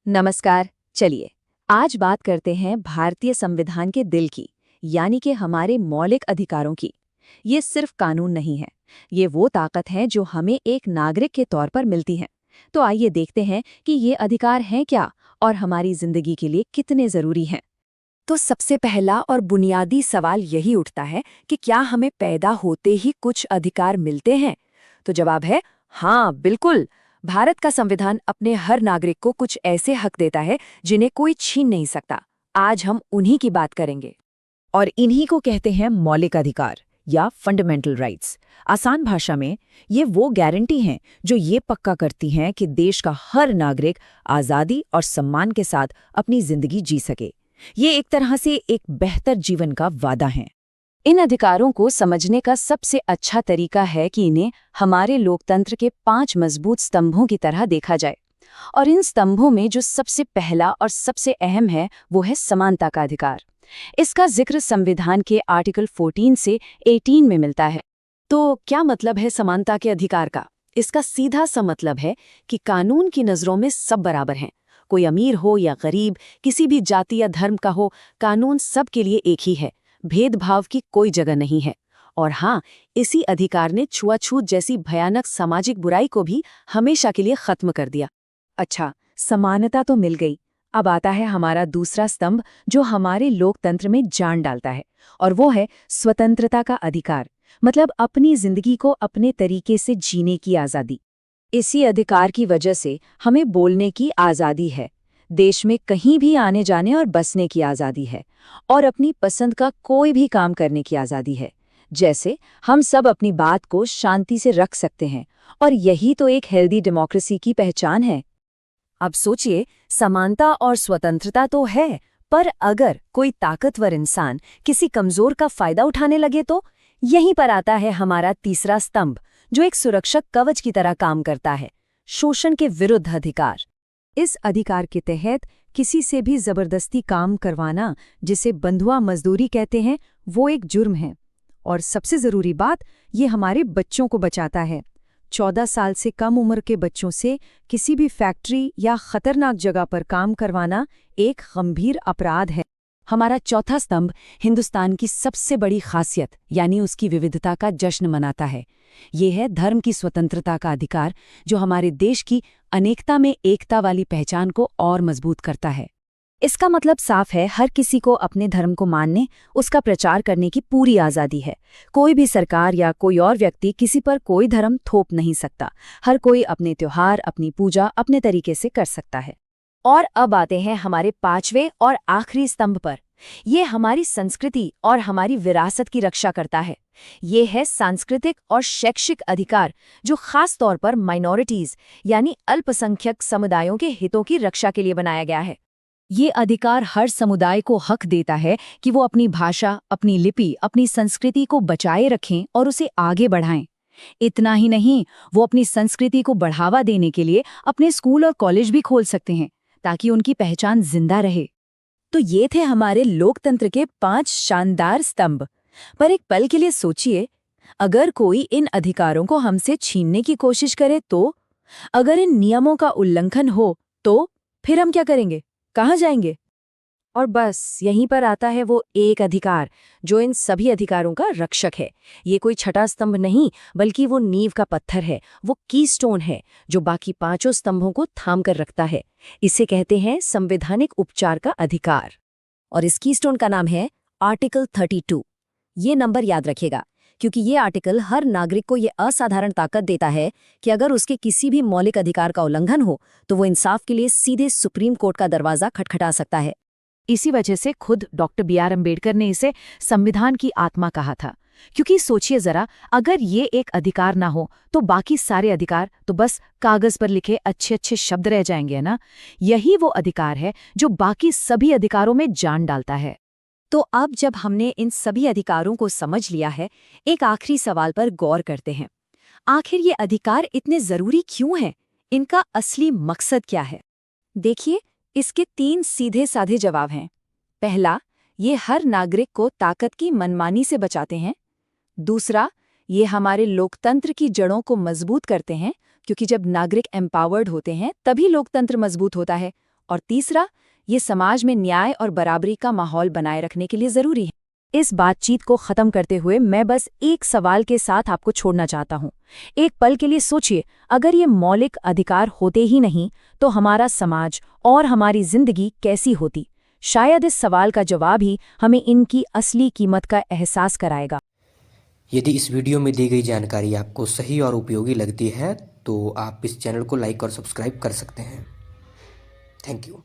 नमस्कार। चलिए आज बात करते हैं भारतीय संविधान के दिल की, यानी कि हमारे मौलिक अधिकारों की। ये सिर्फ कानून नहीं है, ये वो ताकत है जो हमें एक नागरिक के तौर पर मिलती है। तो आइए देखते हैं कि ये अधिकार हैं क्या और हमारी जिंदगी के लिए कितने जरूरी हैं। तो सबसे पहला और बुनियादी सवाल यही उठता है कि क्या हमें पैदा होते ही कुछ अधिकार मिलते हैं? तो जवाब है हाँ, बिल्कुल। भारत का संविधान अपने हर नागरिक को कुछ ऐसे हक देता है जिन्हें कोई छीन नहीं सकता। आज हम उन्हीं की बात करेंगे। और इन्हीं को कहते हैं मौलिक अधिकार या फंडामेंटल राइट्स। आसान भाषा में ये वो गारंटी हैं जो ये पक्का करती हैं कि देश का हर नागरिक आज़ादी और सम्मान के साथ अपनी जिंदगी जी सके। ये एक तरह से एक बेहतर जीवन का वादा है। इन अधिकारों को समझने का सबसे अच्छा तरीका है कि इन्हें हमारे लोकतंत्र के 5 मजबूत स्तंभों की तरह देखा जाए। और इन स्तंभों में जो सबसे पहला और सबसे अहम है वो है समानता का अधिकार। इसका जिक्र संविधान के आर्टिकल 14 से 18 में मिलता है। तो क्या मतलब है समानता के अधिकार का? इसका सीधा सा मतलब है कि कानून की नज़रों में सब बराबर हैं। कोई अमीर हो या गरीब, किसी भी जाति या धर्म का हो, कानून सबके लिए एक ही है। भेदभाव की कोई जगह नहीं है। और हाँ, इसी अधिकार ने छुआछूत जैसी भयानक सामाजिक बुराई को भी हमेशा के लिए खत्म कर दिया। अच्छा, समानता तो मिल गई। अब आता है हमारा दूसरा स्तंभ जो हमारे लोकतंत्र में जान डालता है, और वो है स्वतंत्रता का अधिकार। मतलब अपनी जिंदगी को अपने तरीके से जीने की आज़ादी। इसी अधिकार की वजह से हमें बोलने की आज़ादी है, देश में कहीं भी आने जाने और बसने की आज़ादी है, और अपनी पसंद का कोई भी काम करने की आज़ादी है। जैसे हम सब अपनी बात को शांति से रख सकते हैं, और यही तो एक हेल्दी डेमोक्रेसी की पहचान है। अब सोचिए, समानता और स्वतंत्रता तो है, पर अगर कोई ताकतवर इंसान किसी कमजोर का फायदा उठाने लगे तो यहीं पर आता है हमारा तीसरा स्तंभ, जो एक सुरक्षक कवच की तरह काम करता है, शोषण के विरुद्ध अधिकार। इस अधिकार के तहत किसी से भी जबरदस्ती काम करवाना, जिसे बंधुआ मजदूरी कहते हैं, वो एक जुर्म है। और सबसे जरूरी बात, ये हमारे बच्चों को बचाता है। 14 साल से कम उम्र के बच्चों से किसी भी फैक्ट्री या खतरनाक जगह पर काम करवाना एक गंभीर अपराध है। हमारा चौथा स्तंभ हिंदुस्तान की सबसे बड़ी खासियत यानी उसकी विविधता का जश्न मनाता है। ये है धर्म की स्वतंत्रता का अधिकार, जो हमारे देश की अनेकता में एकता वाली पहचान को और मजबूत करता है। इसका मतलब साफ है, हर किसी को अपने धर्म को मानने, उसका प्रचार करने की पूरी आज़ादी है। कोई भी सरकार या कोई और व्यक्ति किसी पर कोई धर्म थोप नहीं सकता। हर कोई अपने त्योहार, अपनी पूजा अपने तरीके से कर सकता है। और अब आते हैं हमारे 5वें और आखिरी स्तंभ पर। ये हमारी संस्कृति और हमारी विरासत की रक्षा करता है। ये है सांस्कृतिक और शैक्षिक अधिकार, जो खास तौर पर माइनॉरिटीज यानी अल्पसंख्यक समुदायों के हितों की रक्षा के लिए बनाया गया है। ये अधिकार हर समुदाय को हक देता है कि वो अपनी भाषा, अपनी लिपि, अपनी संस्कृति को बचाए रखें और उसे आगे बढ़ाएं। इतना ही नहीं, वो अपनी संस्कृति को बढ़ावा देने के लिए अपने स्कूल और कॉलेज भी खोल सकते हैं, ताकि उनकी पहचान जिंदा रहे। तो ये थे हमारे लोकतंत्र के 5 शानदार स्तंभ। पर एक पल के लिए सोचिए, अगर कोई इन अधिकारों को हमसे छीनने की कोशिश करे तो? अगर इन नियमों का उल्लंघन हो तो फिर हम क्या करेंगे? कहाँ जाएंगे? और बस यहीं पर आता है वो एक अधिकार जो इन सभी अधिकारों का रक्षक है। ये कोई छठा स्तंभ नहीं, बल्कि वो नींव का पत्थर है, वो कीस्टोन है जो बाकी 5 स्तंभों को थाम कर रखता है। इसे कहते हैं संवैधानिक उपचार का अधिकार। और इस कीस्टोन का नाम है आर्टिकल 32। ये नंबर याद रखिएगा, क्योंकि ये आर्टिकल हर नागरिक को ये असाधारण ताकत देता है कि अगर उसके किसी भी मौलिक अधिकार का उल्लंघन हो तो वो इंसाफ के लिए सीधे सुप्रीम कोर्ट का दरवाजा खटखटा सकता है। इसी वजह से खुद डॉक्टर B.R. अम्बेडकर ने इसे संविधान की आत्मा कहा था। क्योंकि सोचिए जरा, अगर ये एक अधिकार ना हो तो बाकी सारे अधिकार तो बस कागज पर लिखे अच्छे अच्छे शब्द रह जाएंगे ना। यही वो अधिकार है जो बाकी सभी अधिकारों में जान डालता है। तो अब जब हमने इन सभी अधिकारों को समझ लिया है, एक आखिरी सवाल पर गौर करते हैं। आखिर ये अधिकार इतने जरूरी क्यों हैं? इनका असली मकसद क्या है? देखिए, इसके 3 सीधे साधे जवाब हैं। पहला, ये हर नागरिक को ताकत की मनमानी से बचाते हैं। दूसरा, ये हमारे लोकतंत्र की जड़ों को मजबूत करते हैं, क्योंकि जब नागरिक एम्पावर्ड होते हैं तभी लोकतंत्र मजबूत होता है। और तीसरा, ये समाज में न्याय और बराबरी का माहौल बनाए रखने के लिए ज़रूरी है। इस बातचीत को ख़त्म करते हुए मैं बस एक सवाल के साथ आपको छोड़ना चाहता हूँ। एक पल के लिए सोचिए, अगर ये मौलिक अधिकार होते ही नहीं तो हमारा समाज और हमारी ज़िंदगी कैसी होती? शायद इस सवाल का जवाब ही हमें इनकी असली कीमत का एहसास कराएगा। यदि इस वीडियो में दी गई जानकारी आपको सही और उपयोगी लगती है तो आप इस चैनल को लाइक और सब्सक्राइब कर सकते हैं। Thank you.